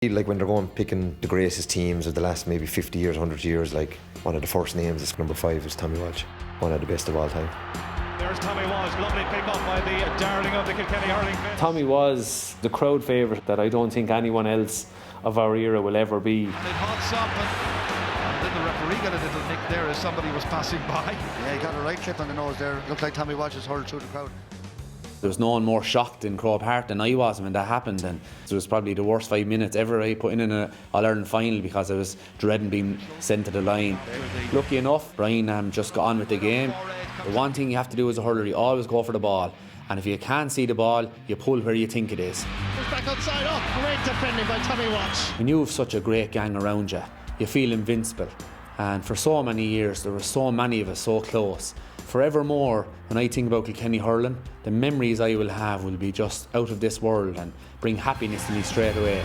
Like when they're going picking the greatest teams of the last maybe 50 years, 100 years, like one of the first names is number 5 is Tommy Walsh, one of the best of all time. There's Tommy Walsh, lovely pick up by the darling of the Kilkenny Hurling fans. Tommy was the crowd favourite that I don't think anyone else of our era will ever be. And it hots up and then the referee got a little nick there as somebody was passing by. Yeah, he got a right clip on the nose there. Looked like Tommy Walsh just hurled through the crowd. There was no one more shocked in Craobh Heart than I was when that happened, and it was probably the worst 5 minutes ever I put in an All-Ireland final because I was dreading being sent to the line. Lucky enough, Brian just got on with the game. The one thing you have to do as a hurler, you always go for the ball, and if you can't see the ball, you pull where you think it is. It's back outside, great defending by Tommy Walsh. When you have such a great gang around you, you feel invincible, and for so many years there were so many of us so close. Forevermore, when I think about Kilkenny hurling, the memories I will have will be just out of this world and bring happiness to me straight away.